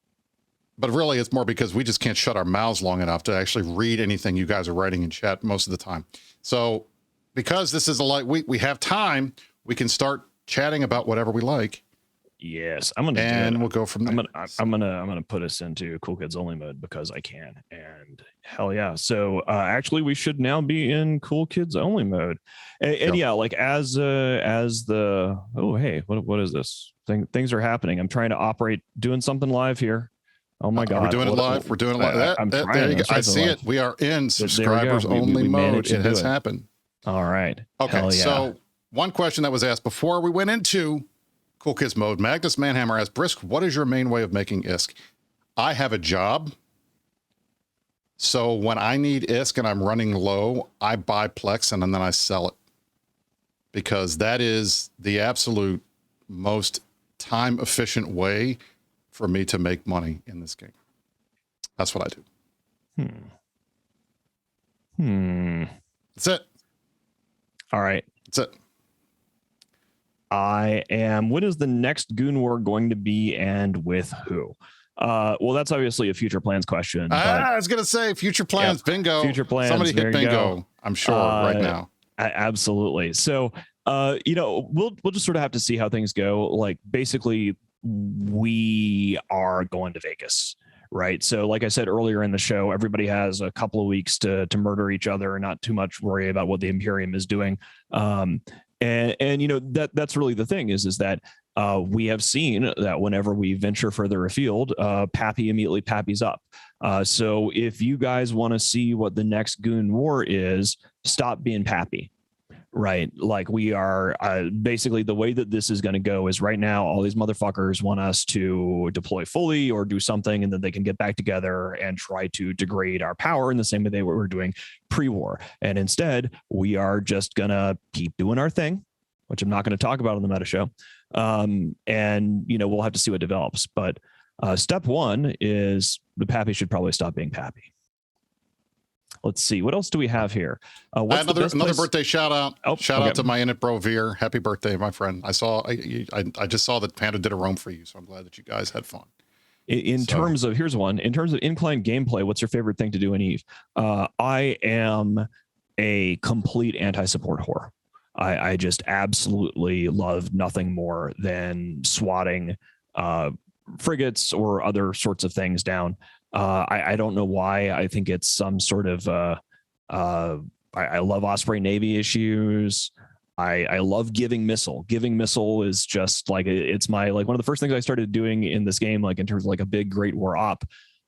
but really it's more because we just can't shut our mouths long enough to actually read anything you guys are writing in chat most of the time. So because this is a light week, we have time, we can start chatting about whatever we like. Yes, I'm gonna, and we'll go from there. I'm gonna put us into Cool Kids Only mode because I can, and hell yeah. So actually, we should now be in Cool Kids Only mode, and yeah, like as the hey, what is this thing? Things are happening. I'm trying to operate, doing something live here. Oh my god, we're doing it live. We're doing it live. There you go. I see it. We are in subscribers only mode. It has happened. All right. Okay. So one question that was asked before we went into Cool Kids mode. Magnus Manhammer asks, Brisk, what is your main way of making ISK? I have a job. So when I need ISK and I'm running low, I buy Plex and then I sell it. Because that is the absolute most time efficient way for me to make money in this game. That's what I do. That's it. All right. That's it. When is the next Goon War going to be and with who? Well, that's obviously a future plans question. I was going to say future plans, bingo. Future plans. Somebody hit bingo, I'm sure, right now. Absolutely. So, we'll just sort of have to see how things go. Like, basically, we are going to Vegas, right? So like I said earlier in the show, everybody has a couple of weeks to murder each other and not too much worry about what the Imperium is doing. And you know, that's really the thing is that we have seen that whenever we venture further afield, Pappy immediately pappies up. So if you guys want to see what the next Goon War is, stop being Pappy. Right. Like we are basically the way that this is going to go is right now, all these motherfuckers want us to deploy fully or do something and then they can get back together and try to degrade our power in the same way they were doing pre-war. And instead, we are just going to keep doing our thing, which I'm not going to talk about on the meta show. And, you know, we'll have to see what develops. But step one is the Pappy should probably stop being Pappy. Let's see. What else do we have here? Another birthday shout out. Shout out to my Init Bro Veer. Happy birthday, my friend. I just saw that Panda did a roam for you, so I'm glad that you guys had fun. In terms of incline gameplay, what's your favorite thing to do in Eve? I am a complete anti-support whore. I just absolutely love nothing more than swatting frigates or other sorts of things down. I don't know why. I think it's some sort of I love Osprey Navy issues. I love giving missile. Giving missile is just like it's my like one of the first things I started doing in this game, like in terms of like a big Great War op,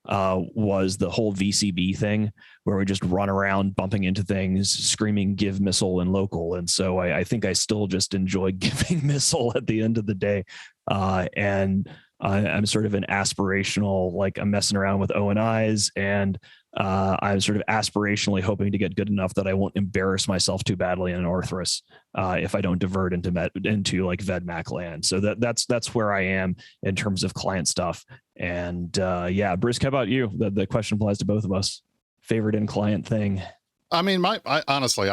was the whole VCB thing where we just run around bumping into things, screaming "give missile" and local. And so I think I still just enjoy giving missile at the end of the day. And I'm sort of an aspirational, like I'm messing around with ONIs and I'm sort of aspirationally hoping to get good enough that I won't embarrass myself too badly in an Orthrus if I don't divert into like VedMac land. So that's where I am in terms of client stuff. And yeah, Brisk, how about you? The question applies to both of us. Favorite in client thing. I mean, honestly,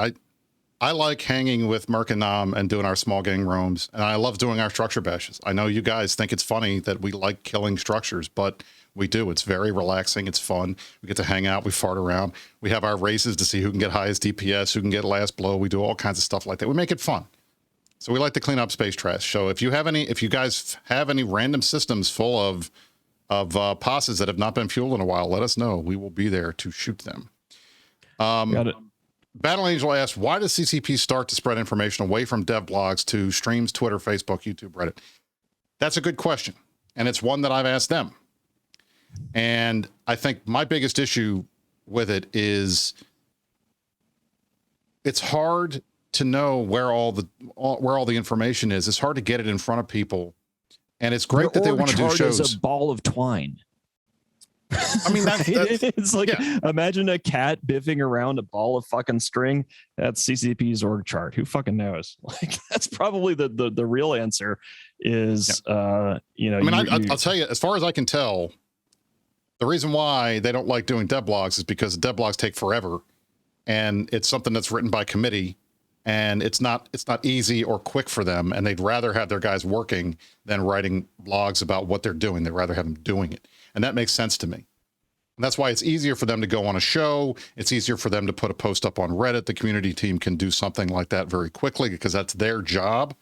I like hanging with Merc and Nam and doing our small gang roams, and I love doing our structure bashes. I know you guys think it's funny that we like killing structures, but we do. It's very relaxing. It's fun. We get to hang out. We fart around. We have our races to see who can get highest DPS, who can get last blow. We do all kinds of stuff like that. We make it fun. So we like to clean up space trash. So if you guys have any random systems full of posses that have not been fueled in a while, let us know. We will be there to shoot them. Got it. Battle Angel asked, why does CCP start to spread information away from dev blogs to streams, Twitter, Facebook, YouTube, Reddit? That's a good question. And it's one that I've asked them. And I think my biggest issue with it is it's hard to know where all the information is. It's hard to get it in front of people. And it's great that they want to do shows. Is a ball of twine. I mean, it's like, imagine a cat biffing around a ball of fucking string. That's CCP's org chart. Who fucking knows? Like, that's probably the real answer is, you know, I mean, I'll tell you, as far as I can tell, the reason why they don't like doing dev blogs is because dev blogs take forever and it's something that's written by committee and it's not easy or quick for them. And they'd rather have their guys working than writing blogs about what they're doing. They'd rather have them doing it. And that makes sense to me. And that's why it's easier for them to go on a show. It's easier for them to put a post up on Reddit. The community team can do something like that very quickly because that's their job.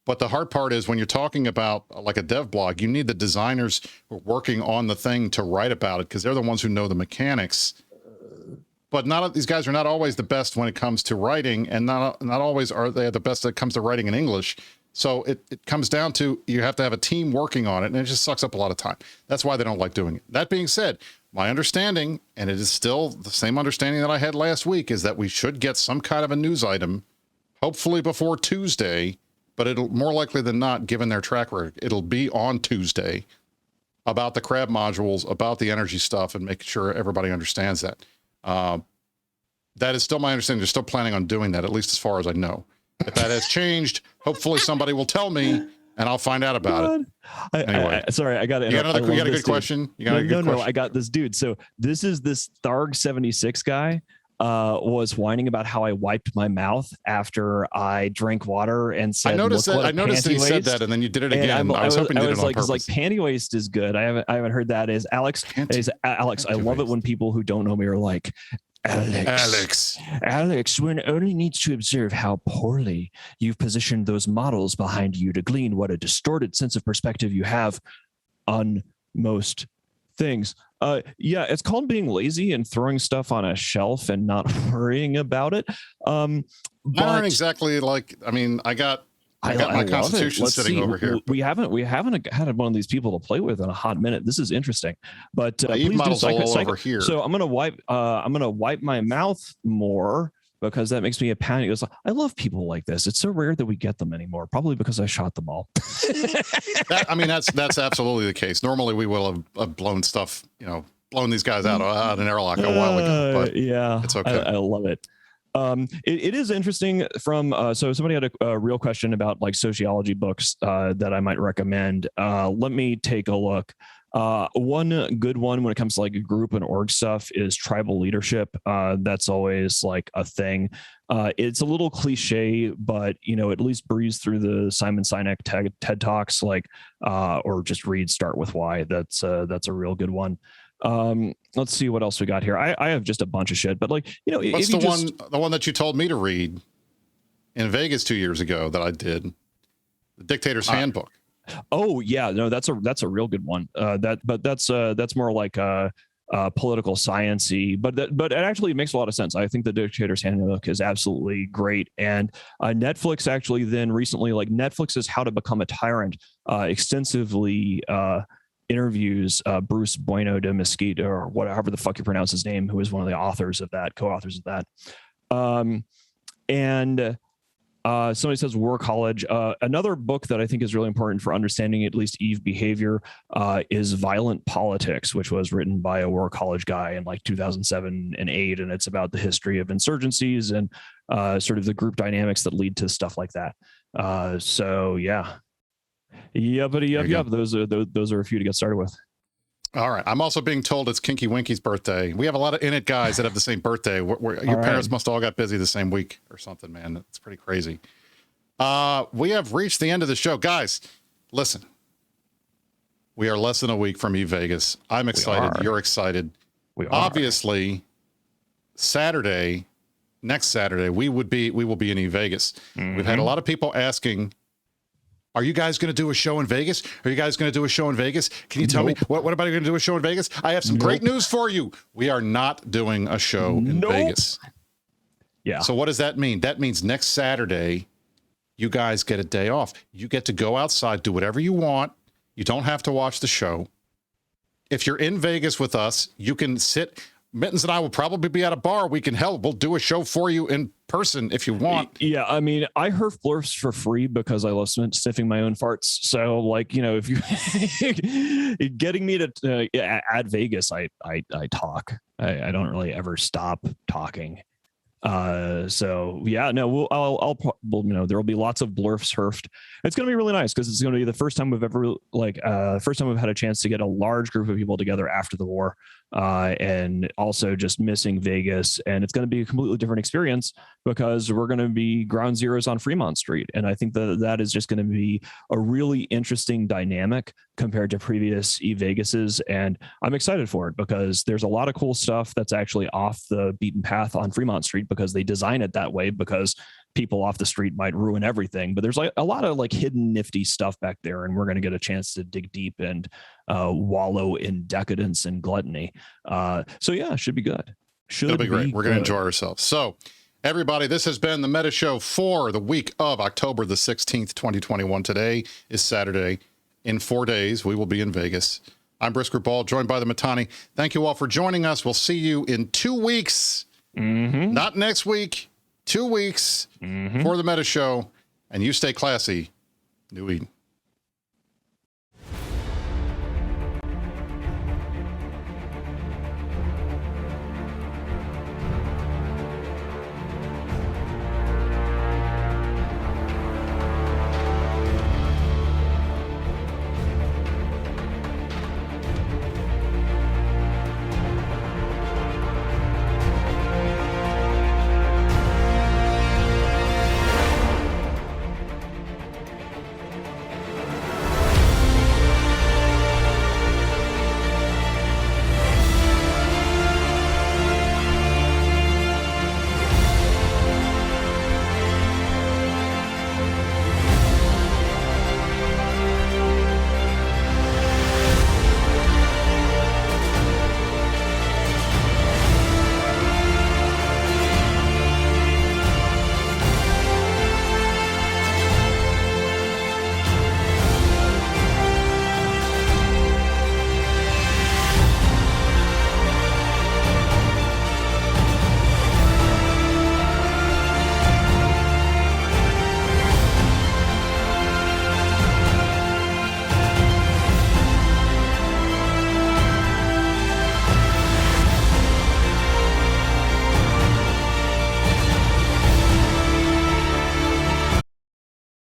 But the hard part is when you're talking about like a dev blog, you need the designers who are working on the thing to write about it because they're the ones who know the mechanics. But these guys are not always the best when it comes to writing, and not always are they the best when it comes to writing in English. So it comes down to you have to have a team working on it, and it just sucks up a lot of time. That's why they don't like doing it. That being said, my understanding, and it is still the same understanding that I had last week, is that we should get some kind of a news item, hopefully before Tuesday, but it'll more likely than not, given their track record, it'll be on Tuesday about the crab modules, about the energy stuff, and making sure everybody understands that. That is still my understanding. They're still planning on doing that, at least as far as I know. If that has changed, hopefully somebody will tell me and I'll find out about it. Anyway, sorry, I got it. You got a good question? No, I got this dude. So this is this Tharg 76 guy was whining about how I wiped my mouth after I drank water and said, I noticed that he said that, and then you did it again. I was hoping you did it on purpose. Like panty waste is good. I haven't heard that. Alex, I love it when people who don't know me are like, Alex, one only needs to observe how poorly you've positioned those models behind you to glean what a distorted sense of perspective you have on most things. Yeah, it's called being lazy and throwing stuff on a shelf and not worrying about it. But not exactly like, I mean, I got my Constitution sitting over here. We haven't had one of these people to play with in a hot minute. This is interesting, but please do over here. So I'm gonna wipe my mouth more, because that makes me a panic. It's like, I love people like this. It's so rare that we get them anymore. Probably because I shot them all. That's absolutely the case. Normally we will have blown stuff, blown these guys out an airlock a while ago. But yeah, it's okay. I love it. It is interesting so somebody had a real question about like sociology books that I might recommend. Let me take a look. One good one when it comes to like group and org stuff is Tribal Leadership. That's always like a thing. It's a little cliche, but at least breeze through the Simon Sinek TED Talks, or just read Start With Why. That's a real good one. Let's see what else we got here. I have just a bunch of shit, but what's the one that you told me to read in Vegas 2 years ago that I did? The Dictator's Handbook. Oh yeah, no, that's a real good one. That's more like political science-y, but it actually makes a lot of sense. I think the Dictator's Handbook is absolutely great. And Netflix actually then recently, Netflix's How to Become a Tyrant extensively interviews Bruce Bueno de Mesquite, or whatever the fuck you pronounce his name, who is one of the co-authors of that. Somebody says War College. Another book that I think is really important for understanding at least Eve behavior is Violent Politics, which was written by a War College guy in 2007 and 2008, and it's about the history of insurgencies and sort of the group dynamics that lead to stuff like that. So yeah. Yep. Those are a few to get started with. All right. I'm also being told it's Kinky Winky's birthday. We have a lot of In It guys that have the same birthday. Your parents must all got busy the same week or something, man. It's pretty crazy. We have reached the end of the show. Guys, listen. We are less than a week from Vegas. I'm excited. You're excited. We are. Obviously, next Saturday, we will be in Vegas. Mm-hmm. We've had a lot of people asking, are you guys going to do a show in Vegas? Can you tell me what about you going to do a show in Vegas? I have some great news for you. We are not doing a show in Vegas. Yeah. So what does that mean? That means next Saturday, you guys get a day off. You get to go outside, do whatever you want. You don't have to watch the show. If you're in Vegas with us, you can sit. Mittens and I will probably be at a bar. We'll do a show for you in person if you want. Yeah, I mean, I herf blurfs for free because I love sniffing my own farts. So, if you getting me to at Vegas, I talk. I don't really ever stop talking. So yeah, no, there'll be lots of blurfs herfed. It's going to be really nice because it's going to be the first time we've ever first time we've had a chance to get a large group of people together after the war, and also just missing Vegas. And it's going to be a completely different experience because we're going to be ground zeros on Fremont Street. And I think that is just going to be a really interesting dynamic compared to previous Vegases. And I'm excited for it because there's a lot of cool stuff that's actually off the beaten path on Fremont Street because they design it that way because people off the street might ruin everything. But there's a lot of hidden nifty stuff back there. And we're going to get a chance to dig deep and wallow in decadence and gluttony. So yeah, should be good. It'll be great. We're going to enjoy ourselves. So everybody, this has been the Meta Show for the week of October the 16th, 2021. Today is Saturday. In 4 days, we will be in Vegas. I'm Brisker Ball, joined by the Matani. Thank you all for joining us. We'll see you in 2 weeks. Mm-hmm. Not next week, 2 weeks for the Meta Show. And you stay classy. New Eden.